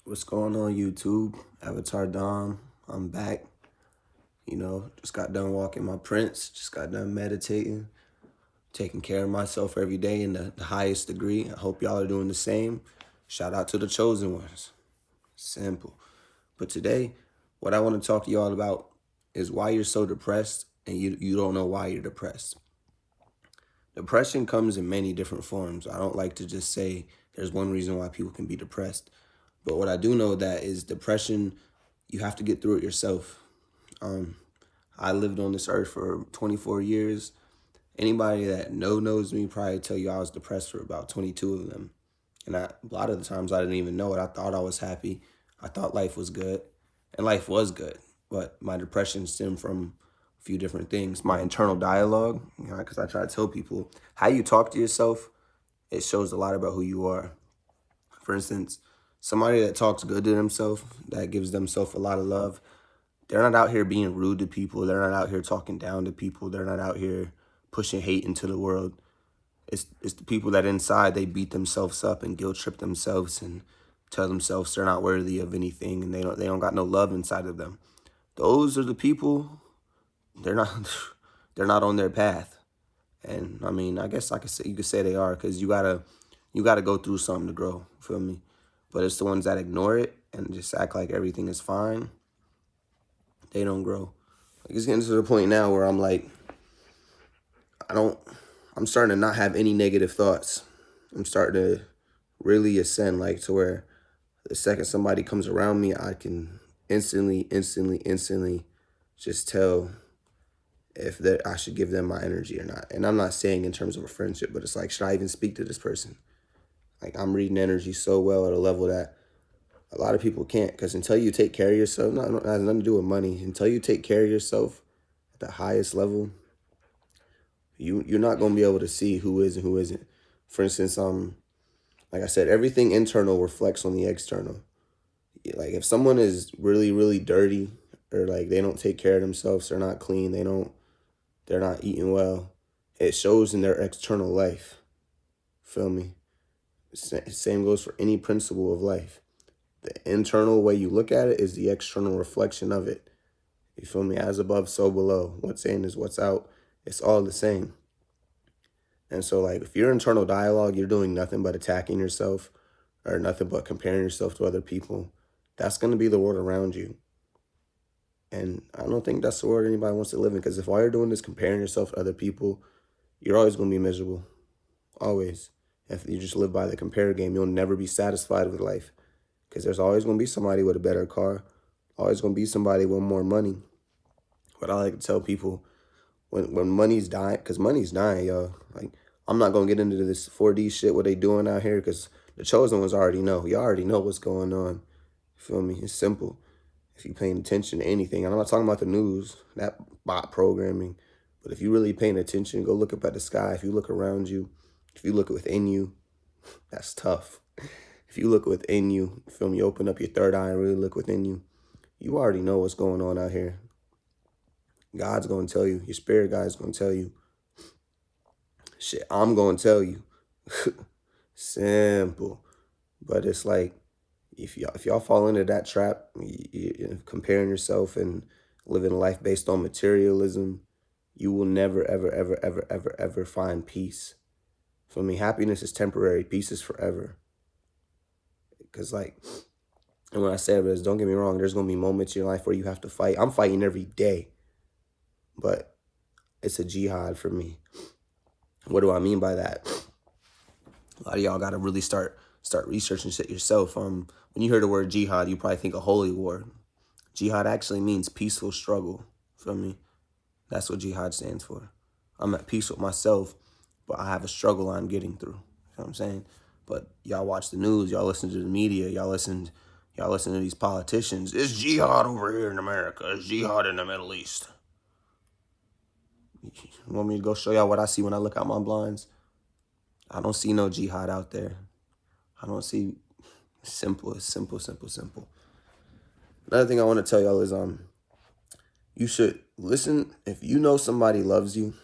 What's going on, YouTube? Avatar Dom. I'm back. Just got done walking my prince. Just got done meditating, taking care of myself every day in the highest degree. I hope y'all are doing the same. Shout out to the chosen ones. Simple. But today, what I want to talk to y'all about is why you're so depressed and you don't know why you're depressed. Depression comes in many different forms. I don't like to just say there's one reason why people can be depressed. But what I do know that is depression, you have to get through it yourself. Um, I lived on this earth for 24 years. Anybody that knows me probably tell you I was depressed for about 22 of them. And a lot of the times I didn't even know it. I thought I was happy. I thought life was good. And life was good. But my depression stemmed from a few different things. My internal dialogue, because I try to tell people how you talk to yourself, it shows a lot about who you are. For instance, somebody that talks good to themselves, that gives themselves a lot of love, they're not out here being rude to people. They're not out here talking down to people. They're not out here pushing hate into the world. It's the people that inside they beat themselves up and guilt trip themselves and tell themselves they're not worthy of anything and they don't got no love inside of them. Those are the people. They're not they're not on their path. And I mean, I guess you could say they are because you gotta go through something to grow. Feel me? But it's the ones that ignore it and just act like everything is fine. They don't grow. Like it's getting to the point now where I'm like, I don't. I'm starting to not have any negative thoughts. I'm starting to really ascend, like to where the second somebody comes around me, I can instantly just tell if that I should give them my energy or not. And I'm not saying in terms of a friendship, but it's like, should I even speak to this person? Like I'm reading energy so well at a level that a lot of people can't. Because until you take care of yourself, it has nothing to do with money. Until you take care of yourself at the highest level, you're not gonna be able to see who is and who isn't. For instance, like I said, everything internal reflects on the external. Like if someone is really dirty or like they don't take care of themselves, they're not clean, they're not eating well, it shows in their external life. Feel me? Same goes for any principle of life. The internal way you look at it is the external reflection of it. You feel me? As above, so below. What's in is what's out. It's all the same. And so, like, if your internal dialogue, you're doing nothing but attacking yourself or nothing but comparing yourself to other people, that's going to be the world around you. And I don't think that's the world anybody wants to live in because if all you're doing is comparing yourself to other people, you're always going to be miserable. Always. If you just live by the compare game, you'll never be satisfied with life because there's always going to be somebody with a better car, always going to be somebody with more money. But I like to tell people when money's dying, because money's dying, y'all. Like, I'm not going to get into this 4D shit, what they doing out here, because the chosen ones already know. Y'all already know what's going on. You feel me? It's simple. If you're paying attention to anything, and I'm not talking about the news, that bot programming, but if you're really paying attention, go look up at the sky. If you look around you, if you look within you, that's tough. If you look within you, feel me, open up your third eye and really look within you, you already know what's going on out here. God's going to tell you. Your spirit guide's going to tell you. Shit, I'm going to tell you. Simple. But it's like, if y'all fall into that trap, comparing yourself and living a life based on materialism, you will never, ever find peace. For me, happiness is temporary. Peace is forever. Because, like, and when I say this, don't get me wrong, there's going to be moments in your life where you have to fight. I'm fighting every day. But it's a jihad for me. What do I mean by that? A lot of y'all got to really start researching shit yourself. When you hear the word jihad, you probably think of holy war. Jihad actually means peaceful struggle. Feel me? That's what jihad stands for. I'm at peace with myself, but I have a struggle I'm getting through. You know what I'm saying? But y'all watch the news, y'all listen to the media, y'all listen to these politicians. It's jihad over here in America. It's jihad in the Middle East. You want me to go show y'all what I see when I look out my blinds? I don't see no jihad out there. I don't see simple. It's simple. Another thing I want to tell y'all is you should listen. If you know somebody loves you,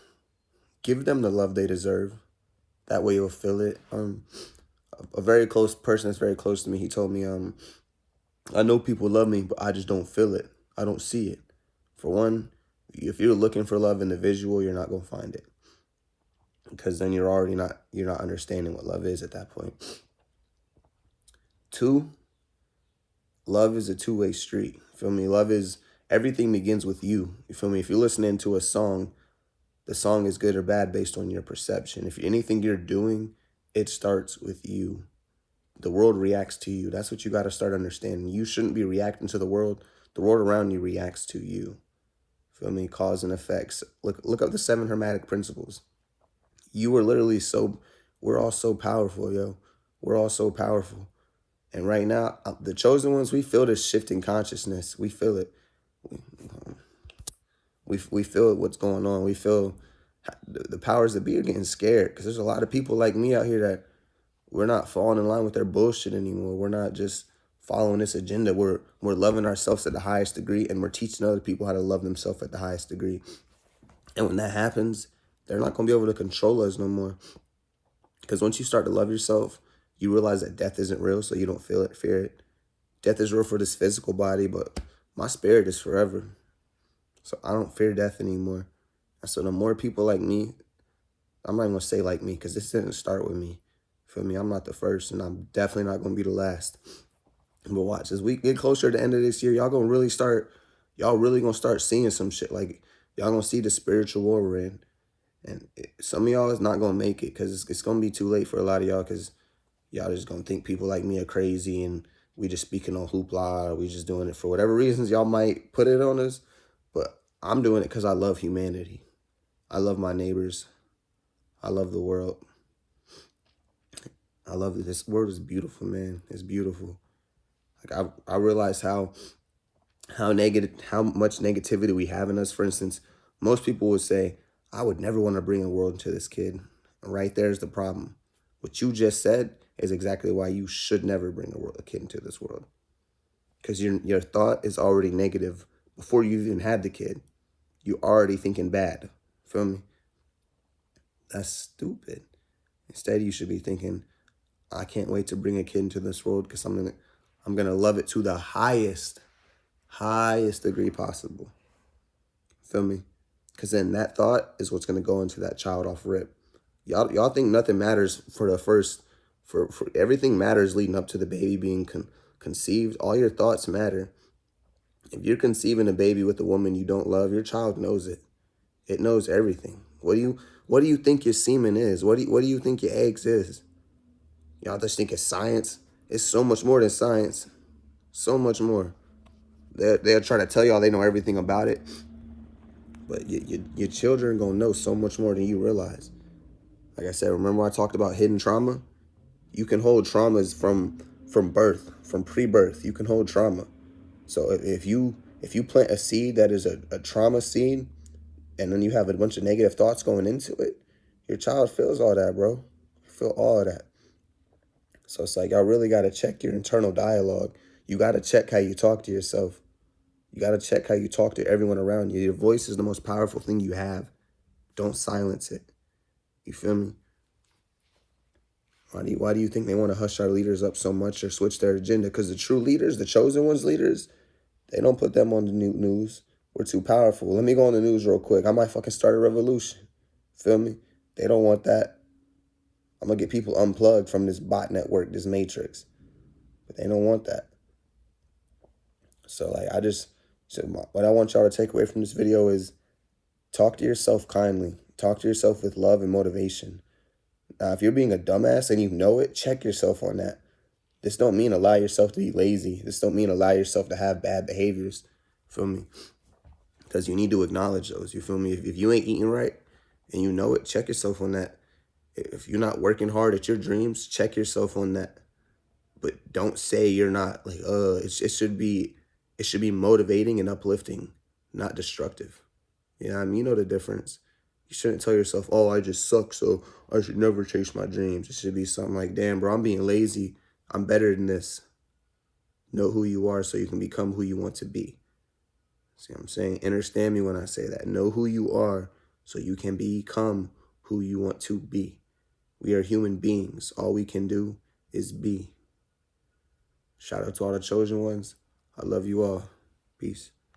give them the love they deserve. That way you'll feel it. A very close person that's very close to me, he told me I know people love me, but I just don't feel it. I don't see it. For one, if you're looking for love in the visual, you're not gonna find it. Because then you're not understanding what love is at that point. Two, love is a two-way street. Feel me? Love is everything begins with you. You feel me? If you're listening to a song, the song is good or bad based on your perception. If anything you're doing, it starts with you. The world reacts to you. That's what you got to start understanding. You shouldn't be reacting to the world. The world around you reacts to you. Feel me? Cause and effects. Look up the 7 Hermetic Principles. You are literally so, we're all so powerful, yo. We're all so powerful. And right now, the chosen ones, we feel this shift in consciousness. We feel it. We feel what's going on. We feel the powers that be are getting scared because there's a lot of people like me out here that we're not falling in line with their bullshit anymore. We're not just following this agenda. We're loving ourselves at the highest degree, and we're teaching other people how to love themselves at the highest degree. And when that happens, they're not going to be able to control us no more. Because once you start to love yourself, you realize that death isn't real, so you don't feel it, fear it. Death is real for this physical body, but my spirit is forever. So I don't fear death anymore. And so the more people like me, I'm not even going to say like me, because this didn't start with me. Feel me? I'm not the first, and I'm definitely not going to be the last. But watch, as we get closer to the end of this year, y'all really going to start seeing some shit. Like, y'all going to see the spiritual war we're in. And some of y'all is not going to make it because it's going to be too late for a lot of y'all because y'all just going to think people like me are crazy and we just speaking on hoopla or we just doing it for whatever reasons y'all might put it on us. But I'm doing it because I love humanity. I love my neighbors. I love the world. I love it. This world is beautiful, man. It's beautiful. Like I realize how much negativity we have in us. For instance, most people would say, I would never want to bring a world into this kid. And right there's the problem. What you just said is exactly why you should never bring a kid into this world. Because your thought is already negative before you even had the kid. You're already thinking bad. Feel me? That's stupid. Instead, you should be thinking, I can't wait to bring a kid into this world because I'm gonna love it to the highest degree possible. Feel me? Because then that thought is what's gonna go into that child off rip. Y'all think nothing matters for the first, for everything matters leading up to the baby being conceived. All your thoughts matter. If you're conceiving a baby with a woman you don't love, your child knows it. It knows everything. What do you think your semen is? What do you think your eggs is? Y'all just think it's science. It's so much more than science. So much more. They'll try to tell y'all they know everything about it. But your children gonna know so much more than you realize. Like I said, remember I talked about hidden trauma? You can hold traumas from birth, from pre-birth. You can hold trauma. So if you plant a seed that is a trauma seed, and then you have a bunch of negative thoughts going into it, your child feels all that, bro. Feel all of that. So it's like y'all really gotta check your internal dialogue. You gotta check how you talk to yourself. You gotta check how you talk to everyone around you. Your voice is the most powerful thing you have. Don't silence it. You feel me? Why do you think they want to hush our leaders up so much or switch their agenda? Because the true leaders, the chosen ones leaders, they don't put them on the news. We're too powerful. Let me go on the news real quick. I might fucking start a revolution. Feel me? They don't want that. I'm going to get people unplugged from this bot network, this matrix. But they don't want that. So, like, what I want y'all to take away from this video is talk to yourself kindly. Talk to yourself with love and motivation. Now, if you're being a dumbass and you know it, check yourself on that. This don't mean allow yourself to be lazy. This don't mean allow yourself to have bad behaviors. Feel me? Because you need to acknowledge those. You feel me? If you ain't eating right and you know it, check yourself on that. If you're not working hard at your dreams, check yourself on that. But don't say you're not. Like, it should be motivating and uplifting, not destructive. You know what I mean? You know the difference. You shouldn't tell yourself, oh, I just suck, so I should never chase my dreams. It should be something like, damn, bro, I'm being lazy. I'm better than this. Know who you are so you can become who you want to be. See what I'm saying? Understand me when I say that. Know who you are so you can become who you want to be. We are human beings. All we can do is be. Shout out to all the chosen ones. I love you all. Peace.